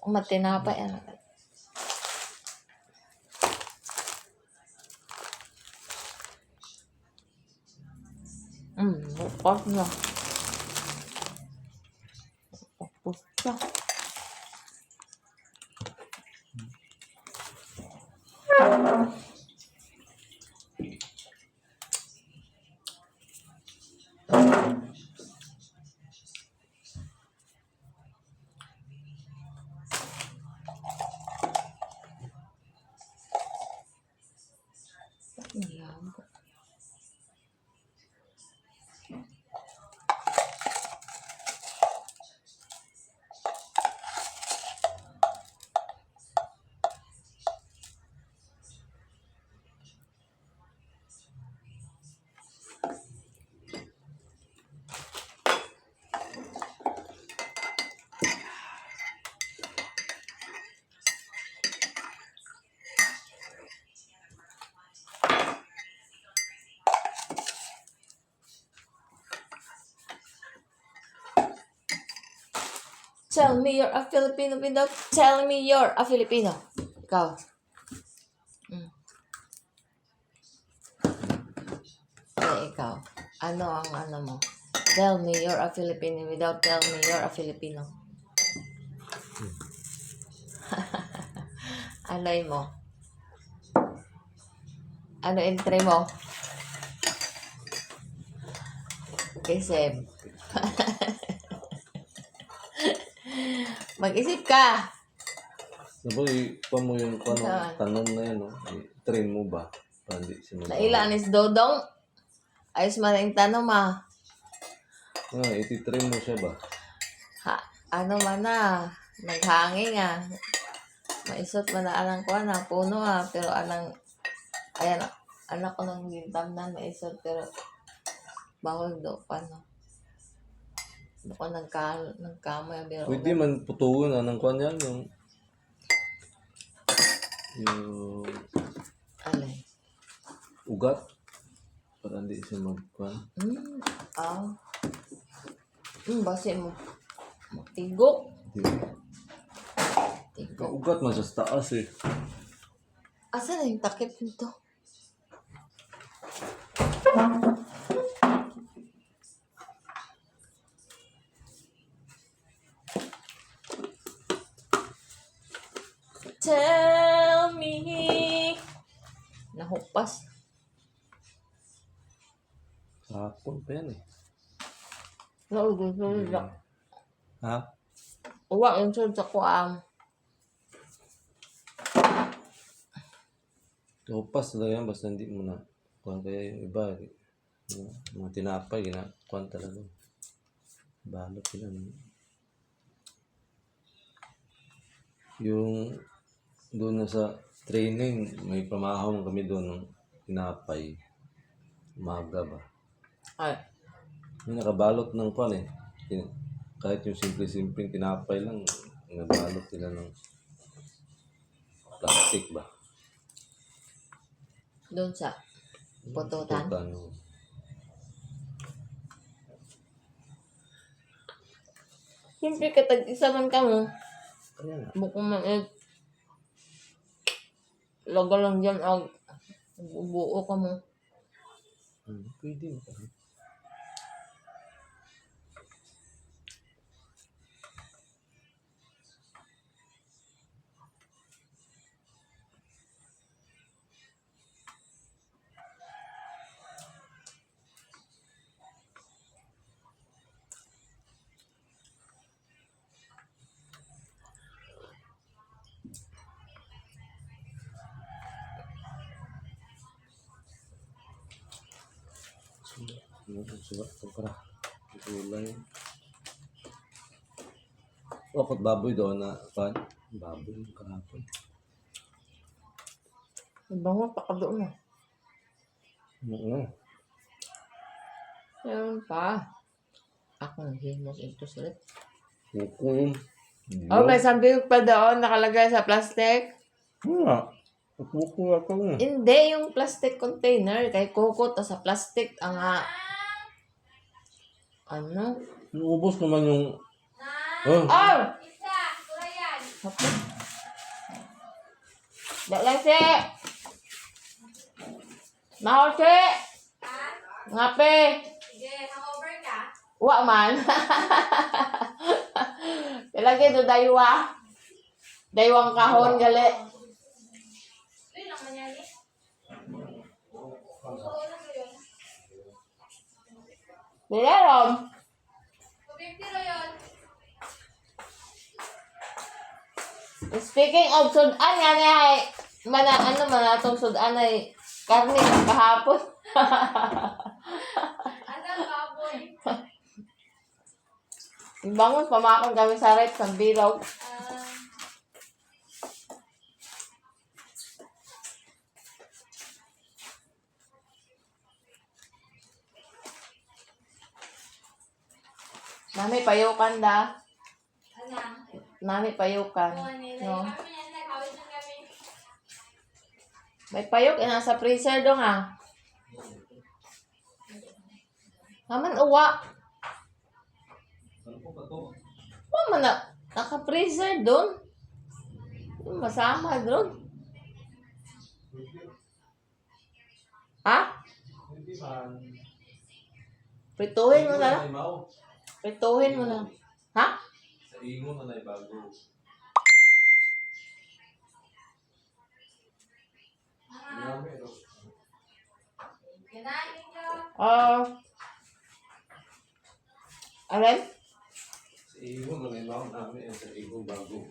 Kung matinapay, ano. Bukas na. Bukas na. Malabo. Tell me you're a Filipino without telling me you're a Filipino. Ikaw. Ikaw. Ano ang ano mo? Tell me you're a Filipino without telling me you're a Filipino. Ano'y mo? Ano entry mo? Isip. Mag-isip ka. Sabi, pa mo yung tanong na yan, no? I-train mo ba? Para hindi siya Nailanis Dodong. Ayos man ang tanong ma. Iti-train mo siya ba? Ano man na. Naghangin nga. Maisot man na alang ko na. Puno pero alang. Ayan. Anak ko ng gintam na maisot. Pero bawal do. Paano? Doon ko nagkamay. Pwede man putuon na ng kwan yan. Yung Alay. ugat. Para hindi siya magkwan. Basi mo. Tigo. Tigo. Ugat man siya sa taas eh. Asa na yung takip nito? Tell me. Nahupas. Hapon pa yan eh. Naugod. Ha? Uwa, yung sud sa kuang. Hupas na yan, basta hindi mo na kwan kaya yung iba. Mga tinapay, kwan talaga. Balot sila. Yung doon na sa training, may pamahong kami doon ng tinapay. Umaga ba? Ay. Yung nakabalot ng kwan eh. Kahit yung simple-simple tinapay lang, nabalot sila ng plastic ba? Doon sa pututan. Siyempre katag-isa man ka mo. Kaya nga. Bukong man laga lang dyan ang buo ka mo. Pwede. Sugat ito para gulay. Wakot baboy doon na pan. Baboy kahapon. Bango pa ka doon mo. Meron pa. Ako naghimos ito sulit. Kukum. Oh, may sambig pa doon nakalagay sa plastic. Kukum ako nga. Hindi, yung plastic container. Kay kukot sa plastic ang ano? Naubos naman yung... Oh! Opo. Dalang si. Mahal si. Ngape. Sige, hangover ka? Wa man. Ilagay do daywa. Daywang kahon gali. Uy, naman yan eh. Oo, na yun. Dilerom. 250 ro yun. Speaking of sudan nga niya ay manatong sudan ay karne kahapon. Anak, baboy. Bangon pamakon kami sa right sa bilog. Nami payukan da. Anak. Nami payukan. Oo, nila. No. Kami yan, nagkawit na kami. May payok nasa freezer dong ah. Naman uwa. Mama na naka-freezer doon. Masama doon. Ha? Prituhin mo na lang. Prituhin mo na. Ha? Sa imo na bago. Kinain nyo. Alin? Sa imo na namin sa imo bago.